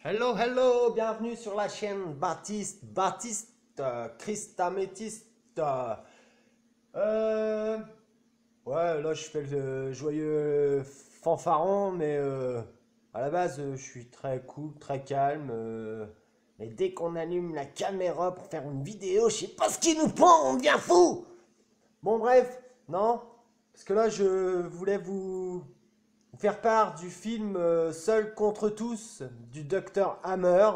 Hello, hello, bienvenue sur la chaîne Baptiste, Christamétiste. Euh, ouais, là je fais le joyeux fanfaron, mais à la base je suis très cool, très calme. Mais dès qu'on allume la caméra pour faire une vidéo, je sais pas ce qui nous prend, on devient fou! Bon, bref, non, parce que là je voulais vous faire part du film Seul contre tous du docteur Hammer.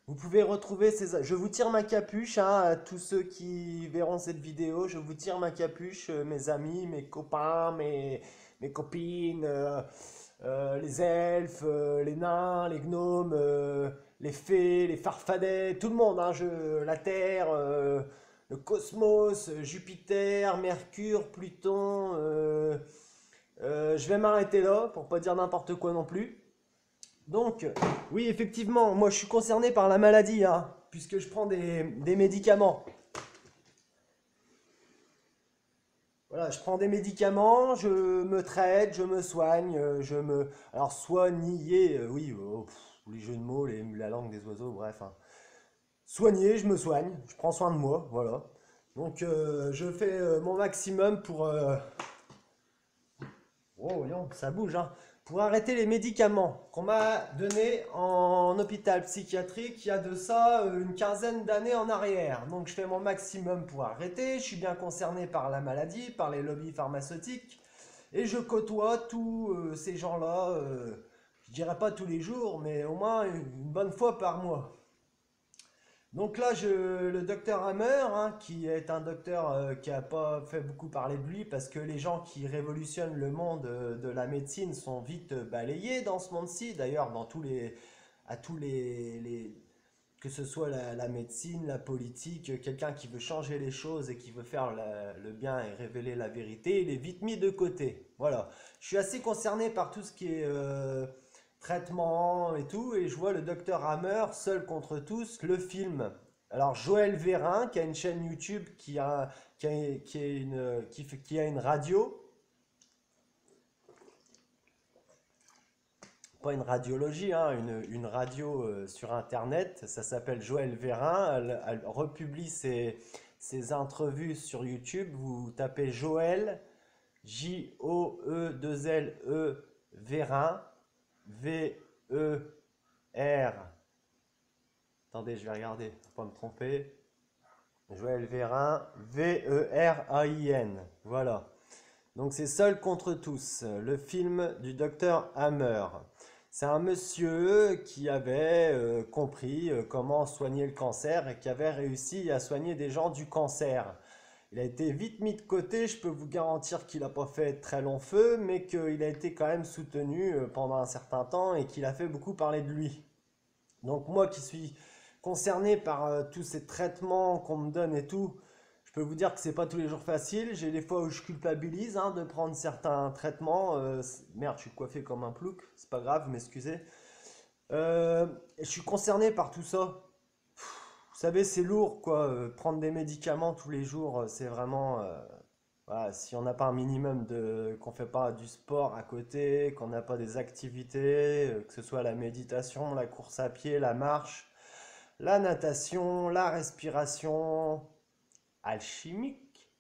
Vous pouvez retrouver ces... Je vous tire ma capuche, hein, à tous ceux qui verront cette vidéo. Je vous tire ma capuche, mes amis, mes copains, mes copines, les elfes, les nains, les gnomes, les fées, les farfadets, tout le monde, hein, la Terre, le cosmos, Jupiter, Mercure, Pluton. Je vais m'arrêter là pour pas dire n'importe quoi non plus. Donc, oui, effectivement, moi je suis concerné par la maladie, hein, puisque je prends des médicaments. Voilà, je prends des médicaments, je me traite, je me soigne, je me... Alors, soigner, oui, les jeux de mots, la langue des oiseaux, bref, hein. Soigner, je me soigne, je prends soin de moi, voilà. Donc, je fais mon maximum pour... Oh, voyons, ça bouge, hein. Pour arrêter les médicaments qu'on m'a donnés en hôpital psychiatrique il y a de ça une quinzaine d'années en arrière. Donc je fais mon maximum pour arrêter. Je suis bien concerné par la maladie, par les lobbies pharmaceutiques. Et je côtoie tous ces gens-là, je dirais pas tous les jours, mais au moins une bonne fois par mois. Donc là, le docteur Hammer, hein, qui est un docteur qui n'a pas fait beaucoup parler de lui, parce que les gens qui révolutionnent le monde de la médecine sont vite balayés dans ce monde-ci. D'ailleurs, à tous que ce soit la médecine, la politique, quelqu'un qui veut changer les choses et qui veut faire le bien et révéler la vérité, il est vite mis de côté. Voilà. Je suis assez concerné par tout ce qui est traitement et tout, et je vois le docteur Hammer, Seul contre tous, le film. Alors Joël Vérin, qui a une chaîne YouTube, qui a une radio, pas une radiologie, hein, une radio sur Internet, ça s'appelle Joël Vérin, elle republie ses entrevues sur YouTube, vous tapez Joël, Joe2Le Vérin, V-E-R. Attendez, je vais regarder, pour pas me tromper. Joël Vérin, V-E-R-A-I-N. Voilà. Donc c'est Seul contre tous, le film du docteur Hammer. C'est un monsieur qui avait compris comment soigner le cancer et qui avait réussi à soigner des gens du cancer. Il a été vite mis de côté, je peux vous garantir qu'il n'a pas fait très long feu, mais qu'il a été quand même soutenu pendant un certain temps et qu'il a fait beaucoup parler de lui. Donc moi qui suis concerné par tous ces traitements qu'on me donne et tout, je peux vous dire que c'est pas tous les jours facile. J'ai des fois où je culpabilise, hein, de prendre certains traitements. Merde, je suis coiffé comme un plouc, c'est pas grave, m'excusez. Je suis concerné par tout ça. Vous savez, c'est lourd, quoi. Prendre des médicaments tous les jours, c'est vraiment... voilà, si on n'a pas un minimum qu'on fait pas du sport à côté, qu'on n'a pas des activités, que ce soit la méditation, la course à pied, la marche, la natation, la respiration alchimique,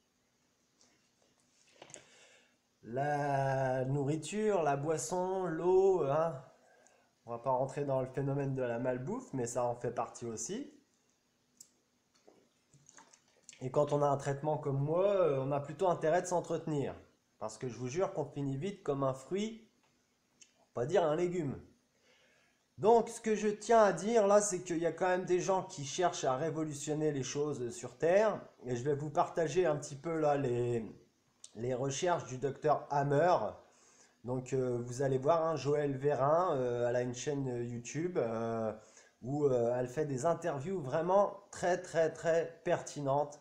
la nourriture, la boisson, l'eau, hein. On va pas rentrer dans le phénomène de la malbouffe, mais ça en fait partie aussi. Et quand on a un traitement comme moi, on a plutôt intérêt de s'entretenir. Parce que je vous jure qu'on finit vite comme un fruit, pas dire un légume. Donc, ce que je tiens à dire là, c'est qu'il y a quand même des gens qui cherchent à révolutionner les choses sur Terre. Et je vais vous partager un petit peu là les recherches du docteur Hammer. Donc, vous allez voir, hein, Joël Vérin, elle a une chaîne YouTube où elle fait des interviews vraiment très très très pertinentes.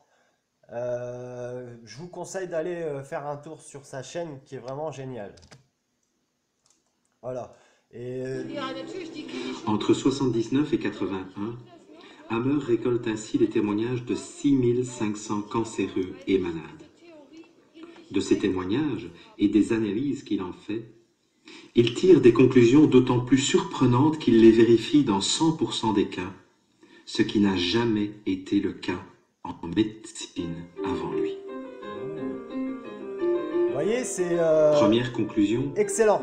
Je vous conseille d'aller faire un tour sur sa chaîne qui est vraiment géniale. Voilà. Et Entre 79 et 81, Hammer récolte ainsi les témoignages de 6500 cancéreux et malades. De ces témoignages et des analyses qu'il en fait, Il tire des conclusions d'autant plus surprenantes qu'il les vérifie dans 100% des cas, ce qui n'a jamais été le cas en médecine avant lui. Vous voyez, c'est Première conclusion, excellent.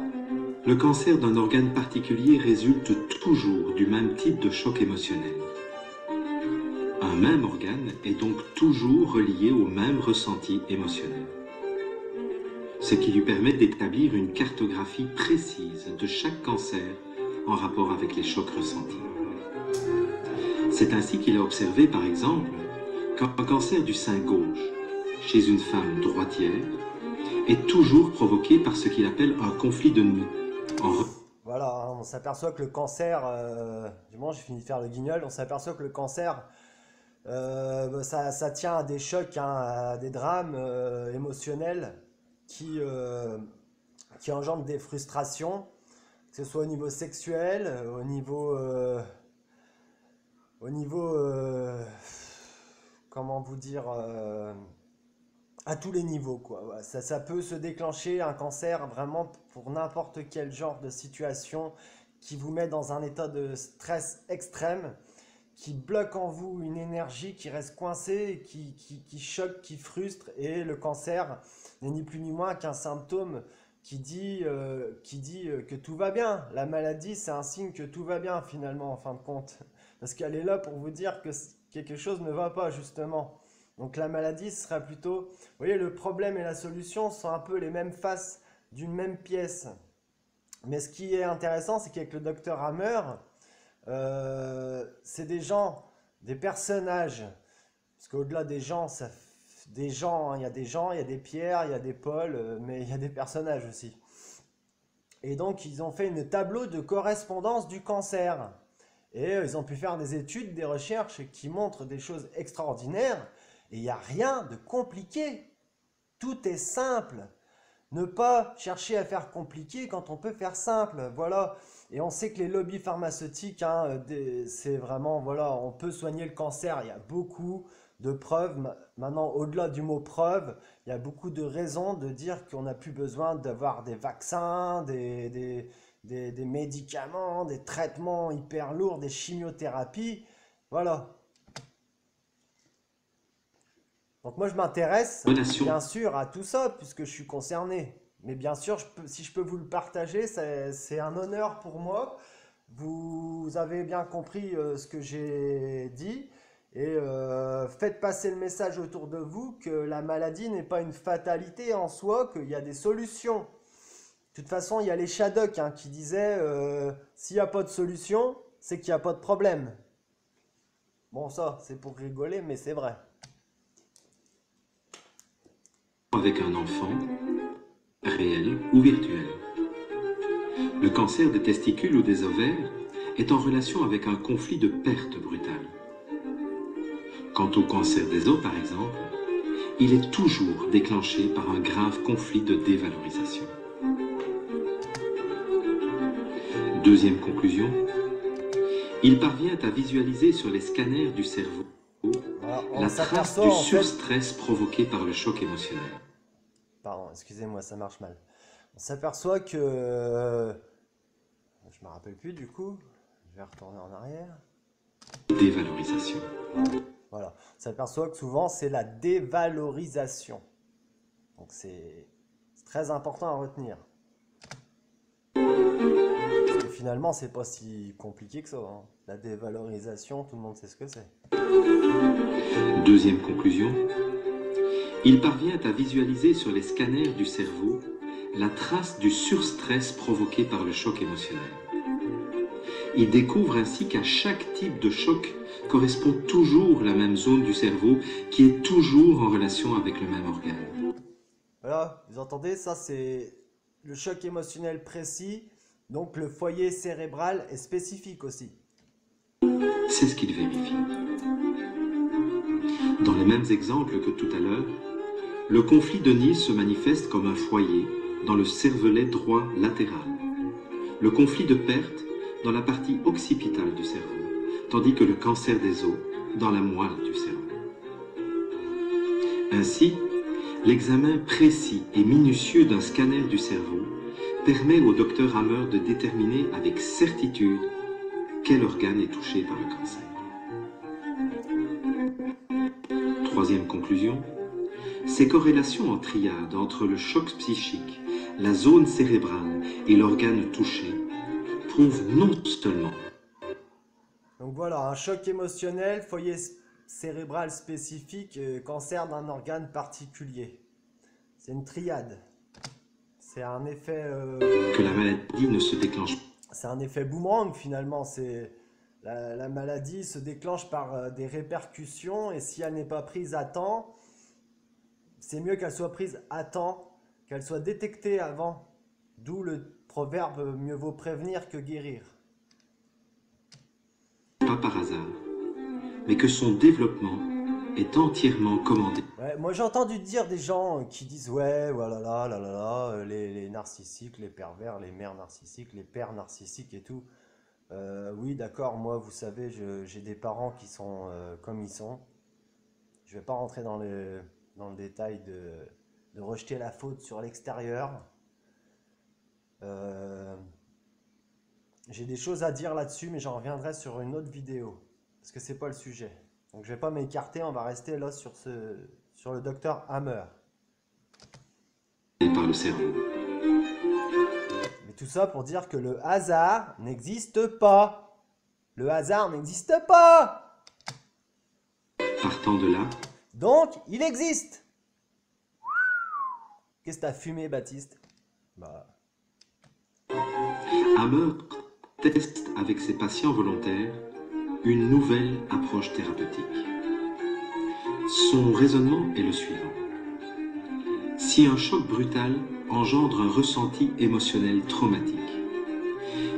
le cancer d'un organe particulier résulte toujours du même type de choc émotionnel. Un même organe est donc toujours relié au même ressenti émotionnel, ce qui lui permet d'établir une cartographie précise de chaque cancer en rapport avec les chocs ressentis. C'est ainsi qu'il a observé, par exemple, qu'un cancer du sein gauche, chez une femme droitière, est toujours provoqué par ce qu'il appelle un conflit de nid. Voilà, hein, on s'aperçoit que le cancer, du moment j'ai fini de faire le guignol, on s'aperçoit que le cancer, ça tient à des chocs, hein, à des drames émotionnels qui engendrent des frustrations, que ce soit au niveau sexuel, comment vous dire, à tous les niveaux, quoi. Ouais, ça peut se déclencher un cancer vraiment pour n'importe quel genre de situation qui vous met dans un état de stress extrême, qui bloque en vous une énergie qui reste coincée, qui choque, qui frustre. Et le cancer n'est ni plus ni moins qu'un symptôme qui dit que tout va bien. La maladie, c'est un signe que tout va bien finalement, en fin de compte. Parce qu'elle est là pour vous dire que quelque chose ne va pas, justement. Donc la maladie, ce sera plutôt... Vous voyez, le problème et la solution sont un peu les mêmes faces d'une même pièce. Mais ce qui est intéressant, c'est qu'avec le docteur Hammer, c'est des gens, des personnages. Parce qu'au-delà des gens, des gens, hein, il y a des gens, il y a des Pierre, il y a des Paul, mais il y a des personnages aussi. Et donc, ils ont fait une tableau de correspondance du cancer. Et ils ont pu faire des études, des recherches qui montrent des choses extraordinaires. Et il n'y a rien de compliqué. Tout est simple. Ne pas chercher à faire compliqué quand on peut faire simple. Voilà. Et on sait que les lobbies pharmaceutiques, hein, c'est vraiment, voilà, on peut soigner le cancer. Il y a beaucoup de preuves. Maintenant, au-delà du mot preuve, il y a beaucoup de raisons de dire qu'on n'a plus besoin d'avoir des vaccins, des médicaments, des traitements hyper lourds, des chimiothérapies. Voilà. Donc moi je m'intéresse bien sûr à tout ça puisque je suis concerné. Mais bien sûr, si je peux vous le partager, c'est un honneur pour moi. Vous avez bien compris ce que j'ai dit. Et faites passer le message autour de vous que la maladie n'est pas une fatalité en soi, qu'il y a des solutions. De toute façon, il y a les Shadocks hein, qui disaient s'il n'y a pas de solution, c'est qu'il n'y a pas de problème. Bon ça, c'est pour rigoler, mais c'est vrai. Avec un enfant, réel ou virtuel. Le cancer des testicules ou des ovaires est en relation avec un conflit de perte brutale. Quant au cancer des os, par exemple, il est toujours déclenché par un grave conflit de dévalorisation. Deuxième conclusion, il parvient à visualiser sur les scanners du cerveau la trace du surstress provoqué par le choc émotionnel. Pardon, excusez-moi, ça marche mal. On s'aperçoit que... Je me rappelle plus du coup. Je vais retourner en arrière. Dévalorisation. Voilà. On s'aperçoit que souvent c'est la dévalorisation. Donc c'est très important à retenir. Parce que finalement c'est pas si compliqué que ça. Hein. La dévalorisation, tout le monde sait ce que c'est. Deuxième conclusion. Il parvient à visualiser sur les scanners du cerveau la trace du surstress provoqué par le choc émotionnel. Il découvre ainsi qu'à chaque type de choc correspond toujours la même zone du cerveau qui est toujours en relation avec le même organe. Voilà, vous entendez, ça c'est le choc émotionnel précis, donc le foyer cérébral est spécifique aussi. C'est ce qu'il vérifie. Dans les mêmes exemples que tout à l'heure, le conflit de nid se manifeste comme un foyer dans le cervelet droit latéral. Le conflit de perte dans la partie occipitale du cerveau, tandis que le cancer des os dans la moelle du cerveau. Ainsi, l'examen précis et minutieux d'un scanner du cerveau permet au docteur Hammer de déterminer avec certitude quel organe est touché par le cancer. Troisième conclusion, ces corrélations en triade entre le choc psychique, la zone cérébrale et l'organe touché prouvent non seulement Donc voilà, un choc émotionnel, foyer cérébral spécifique, cancer d'un organe particulier. C'est une triade. C'est un effet... que la maladie ne se déclenche pas. C'est un effet boomerang finalement. La maladie se déclenche par des répercussions et si elle n'est pas prise à temps, c'est mieux qu'elle soit prise à temps, qu'elle soit détectée avant. D'où le proverbe mieux vaut prévenir que guérir. Pas par hasard, mais que son développement est entièrement commandé. Ouais, moi j'ai entendu dire des gens qui disent ouais, voilà, les narcissiques, les pervers, les mères narcissiques, les pères narcissiques et tout. Oui, d'accord, moi vous savez, j'ai des parents qui sont comme ils sont. Je vais pas rentrer dans le détail de rejeter la faute sur l'extérieur. J'ai des choses à dire là-dessus, mais j'en reviendrai sur une autre vidéo, parce que c'est pas le sujet. Donc je vais pas m'écarter, on va rester là sur le docteur Hammer. Par le cerveau. Mais tout ça pour dire que le hasard n'existe pas. Le hasard n'existe pas. Partant de là, Donc il existe. Qu'est-ce que t'as fumé, Baptiste? Bah. Hammer teste avec ses patients volontaires une nouvelle approche thérapeutique. Son raisonnement est le suivant. Si un choc brutal engendre un ressenti émotionnel traumatique,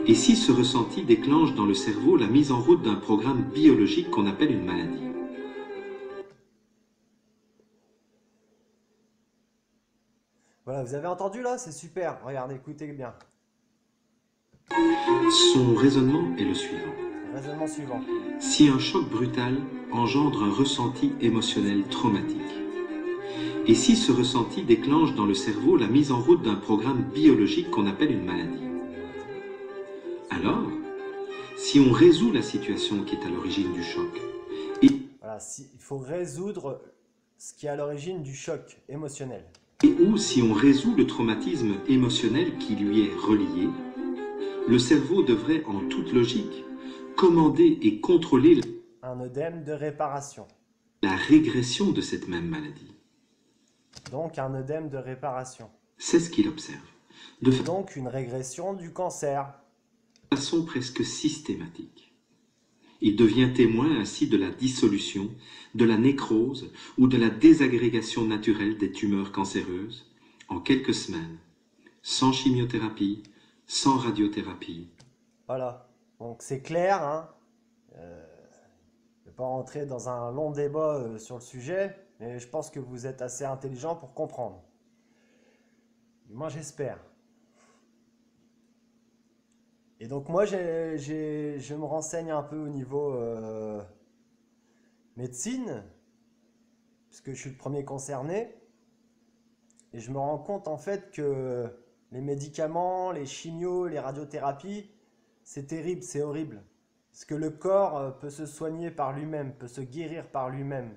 et si ce ressenti déclenche dans le cerveau la mise en route d'un programme biologique qu'on appelle une maladie. Voilà, vous avez entendu là? C'est super. Regardez, écoutez bien. Son raisonnement est le suivant. Raisonnement suivant. Si un choc brutal engendre un ressenti émotionnel traumatique, et si ce ressenti déclenche dans le cerveau la mise en route d'un programme biologique qu'on appelle une maladie. Alors, si on résout la situation qui est à l'origine du choc, voilà, il faut résoudre ce qui est à l'origine du choc émotionnel. Et ou si on résout le traumatisme émotionnel qui lui est relié, le cerveau devrait en toute logique commander et contrôler un œdème de réparation. La régression de cette même maladie. Donc un œdème de réparation. C'est ce qu'il observe. Donc une régression du cancer. De façon presque systématique. Il devient témoin ainsi de la dissolution, de la nécrose ou de la désagrégation naturelle des tumeurs cancéreuses en quelques semaines, sans chimiothérapie, sans radiothérapie. Voilà, donc c'est clair, hein. Je ne vais pas rentrer dans un long débat sur le sujet, mais je pense que vous êtes assez intelligent pour comprendre. Moi j'espère. Et donc moi je me renseigne un peu au niveau médecine, puisque je suis le premier concerné, et je me rends compte en fait que les médicaments, les chimios, les radiothérapies, c'est terrible, c'est horrible. Parce que le corps peut se soigner par lui-même, peut se guérir par lui-même.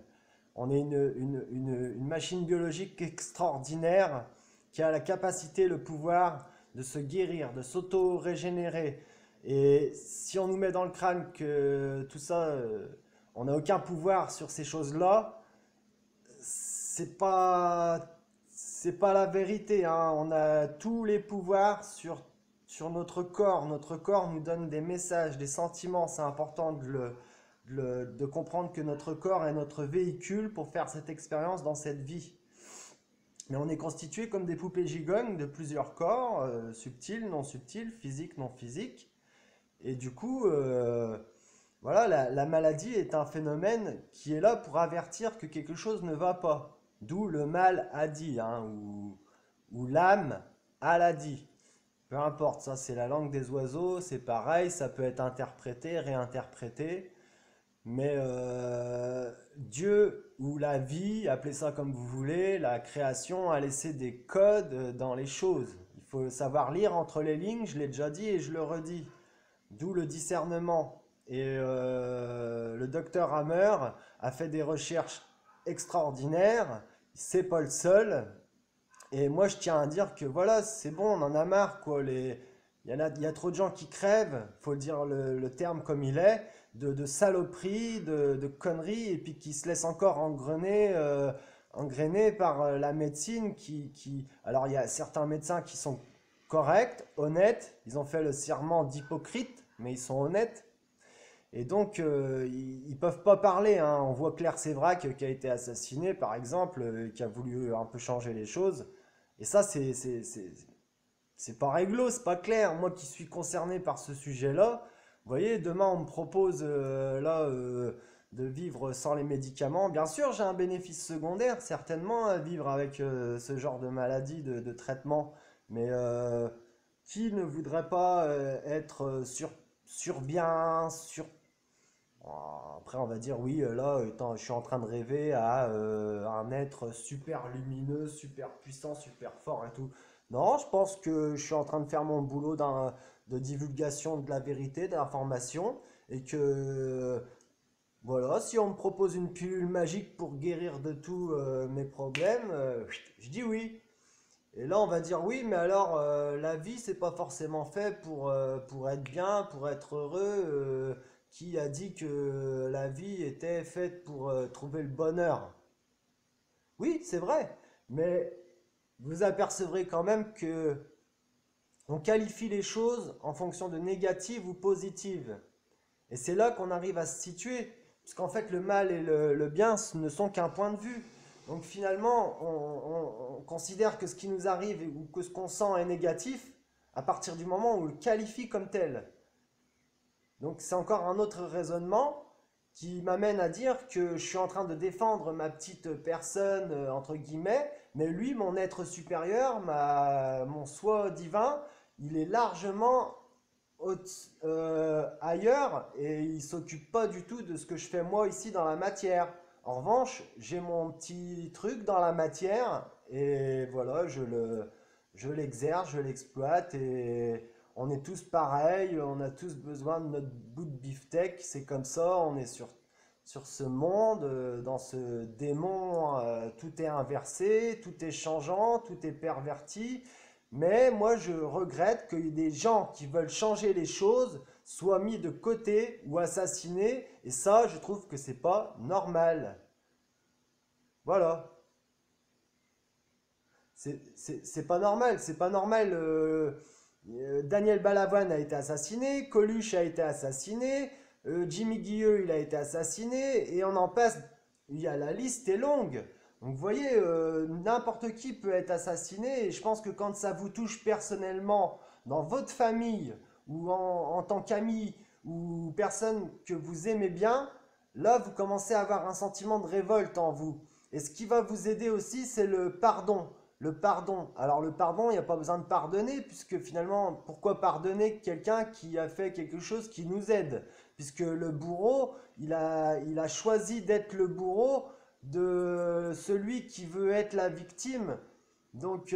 On est une machine biologique extraordinaire qui a la capacité, le pouvoir de se guérir, de s'auto-régénérer. Et si on nous met dans le crâne que tout ça, on n'a aucun pouvoir sur ces choses-là, c'est pas la vérité, hein. On a tous les pouvoirs sur notre corps. Notre corps nous donne des messages, des sentiments. C'est important de comprendre que notre corps est notre véhicule pour faire cette expérience dans cette vie. Mais on est constitué comme des poupées gigognes de plusieurs corps, subtils, non subtils, physiques, non physiques. Et du coup, voilà, la maladie est un phénomène qui est là pour avertir que quelque chose ne va pas. D'où le mal a dit, hein, ou l'âme a l'a dit. Peu importe, ça c'est la langue des oiseaux, c'est pareil, ça peut être interprété, réinterprété. Mais Dieu ou la vie, appelez ça comme vous voulez, la création a laissé des codes dans les choses. Il faut savoir lire entre les lignes, je l'ai déjà dit et je le redis. D'où le discernement. Et le docteur Hammer a fait des recherches extraordinaires, c'est pas le seul. Et moi, je tiens à dire que voilà, c'est bon, on en a marre, quoi. Il y a trop de gens qui crèvent, faut le dire le terme comme il est, de saloperies, de conneries, et puis qui se laissent encore engrainer par la médecine Alors, il y a certains médecins qui sont corrects, honnêtes, ils ont fait le serment d'Hippocrate, mais ils sont honnêtes. Et donc, ils ne peuvent pas parler, hein. On voit Claire Sévrac qui a été assassinée, par exemple, qui a voulu un peu changer les choses. Et ça, c'est pas réglo, c'est pas clair. Moi qui suis concerné par ce sujet-là, vous voyez, demain on me propose de vivre sans les médicaments. Bien sûr, j'ai un bénéfice secondaire, certainement, à vivre avec ce genre de maladie, de traitement. Mais qui ne voudrait pas être sur bien, sur après, on va dire, oui, là, je suis en train de rêver à un être super lumineux, super puissant, super fort et tout. Non, je pense que je suis en train de faire mon boulot de divulgation de la vérité, de l'information, et que, voilà, si on me propose une pilule magique pour guérir de tous mes problèmes, je dis oui. Et là, on va dire oui, mais alors la vie, c'est pas forcément fait pour être bien, pour être heureux. Qui a dit que la vie était faite pour trouver le bonheur? Oui, c'est vrai, mais vous apercevrez quand même que on qualifie les choses en fonction de négatives ou positives. Et c'est là qu'on arrive à se situer, puisqu'en fait le mal et le bien ne sont qu'un point de vue. Donc finalement, on considère que ce qui nous arrive ou que ce qu'on sent est négatif à partir du moment où on le qualifie comme tel. Donc c'est encore un autre raisonnement qui m'amène à dire que je suis en train de défendre ma petite personne, entre guillemets, mais lui, mon être supérieur, mon soi divin, il est largement ailleurs et il s'occupe pas du tout de ce que je fais moi ici dans la matière. En revanche, j'ai mon petit truc dans la matière et voilà, je l'exerce, je l'exploite et on est tous pareils, on a tous besoin de notre bout de beefsteak, c'est comme ça, on est sur ce monde, dans ce démon, tout est inversé, tout est changeant, tout est perverti. Mais moi, je regrette que des gens qui veulent changer les choses soient mis de côté ou assassinés. Et ça, je trouve que c'est pas normal. Voilà. C'est pas normal. C'est pas normal. Daniel Balavoine a été assassiné. Coluche a été assassiné. Jimmy Guilleux, il a été assassiné. Et on en passe. La liste est longue. Donc vous voyez, n'importe qui peut être assassiné et je pense que quand ça vous touche personnellement, dans votre famille ou en tant qu'ami ou personne que vous aimez bien, là vous commencez à avoir un sentiment de révolte en vous. Et ce qui va vous aider aussi, c'est le pardon. Le pardon. Alors le pardon, il n'y a pas besoin de pardonner, puisque finalement, pourquoi pardonner quelqu'un qui a fait quelque chose qui nous aide? Puisque le bourreau, il a choisi d'être le bourreau de celui qui veut être la victime. Donc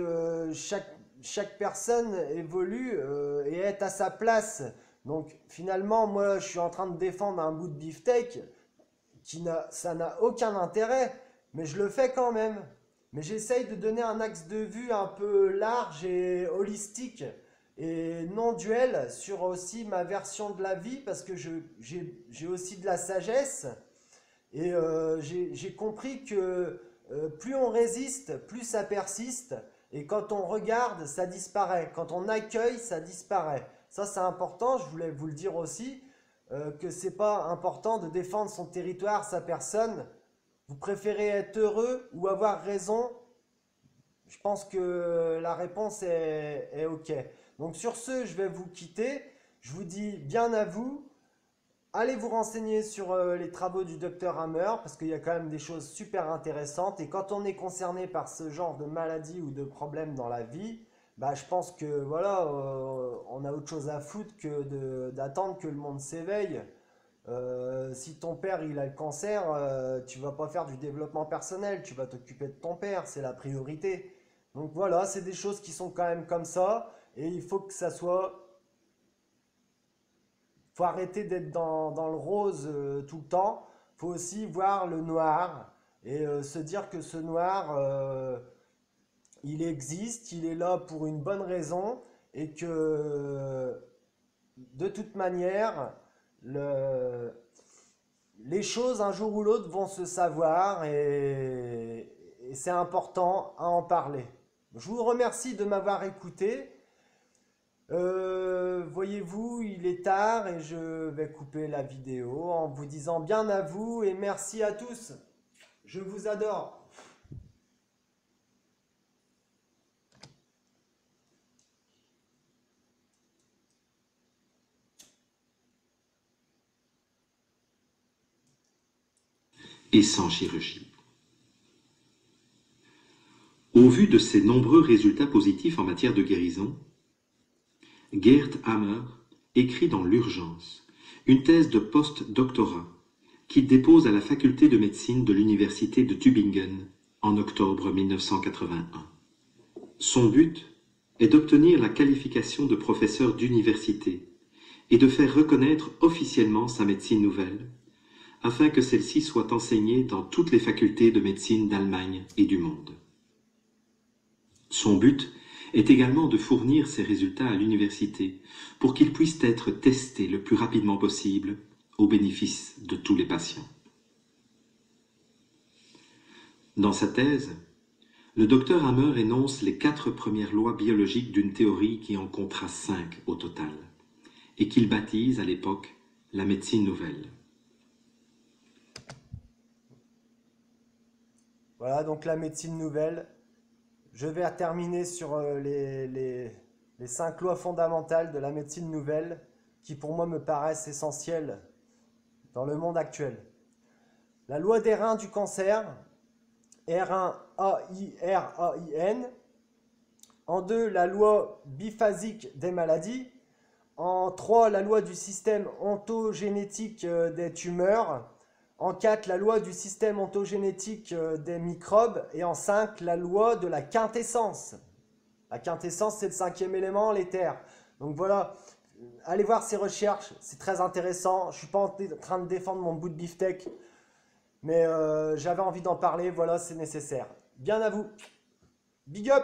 chaque personne évolue et est à sa place. Donc finalement, moi, je suis en train de défendre un bout de beefsteak ça n'a aucun intérêt, mais je le fais quand même. Mais j'essaye de donner un axe de vue un peu large et holistique et non duel sur aussi ma version de la vie parce que j'ai aussi de la sagesse et j'ai compris que plus on résiste, plus ça persiste. Et quand on regarde, ça disparaît. Quand on accueille, ça disparaît. Ça, c'est important. Je voulais vous le dire aussi que c'est pas important de défendre son territoire, sa personne. Vous préférez être heureux ou avoir raison? Je pense que la réponse est OK. Donc sur ce, je vais vous quitter. Je vous dis bien à vous. Allez vous renseigner sur les travaux du docteur Hammer parce qu'il y a quand même des choses super intéressantes. Et quand on est concerné par ce genre de maladie ou de problème dans la vie, bah, je pense que voilà, on a autre chose à foutre que d'attendre que le monde s'éveille. Si ton père il a le cancer, tu vas pas faire du développement personnel, tu vas t'occuper de ton père, c'est la priorité. Donc voilà, c'est des choses qui sont quand même comme ça. Et il faut que ça soit... faut arrêter d'être dans le rose tout le temps. Il faut aussi voir le noir et se dire que ce noir, il existe, il est là pour une bonne raison et que de toute manière, les choses un jour ou l'autre vont se savoir et c'est important à en parler. Je vous remercie de m'avoir écouté. Voyez-vous, il est tard et je vais couper la vidéo en vous disant bien à vous et merci à tous. Je vous adore. Et sans chirurgie. Au vu de ces nombreux résultats positifs en matière de guérison, Gerd Hammer écrit dans l'urgence une thèse de post-doctorat qu'il dépose à la faculté de médecine de l'université de Tübingen en octobre 1981. Son but est d'obtenir la qualification de professeur d'université et de faire reconnaître officiellement sa médecine nouvelle, afin que celle-ci soit enseignée dans toutes les facultés de médecine d'Allemagne et du monde. Son but est également de fournir ces résultats à l'université pour qu'ils puissent être testés le plus rapidement possible au bénéfice de tous les patients. Dans sa thèse, le docteur Hammer énonce les 4 premières lois biologiques d'une théorie qui en comptera 5 au total, et qu'il baptise à l'époque la médecine nouvelle. Voilà donc la médecine nouvelle. Je vais terminer sur les 5 lois fondamentales de la médecine nouvelle qui pour moi me paraissent essentielles dans le monde actuel. La loi des reins du cancer, R1-AIRAIN. En 2, la loi biphasique des maladies. En 3, la loi du système ontogénétique des tumeurs. En 4, la loi du système ontogénétique des microbes. Et en 5, la loi de la quintessence. La quintessence, c'est le 5e élément, l'éther. Donc voilà, allez voir ces recherches, c'est très intéressant. Je ne suis pas en train de défendre mon bout de beefsteak, mais j'avais envie d'en parler, voilà, c'est nécessaire. Bien à vous. Big up!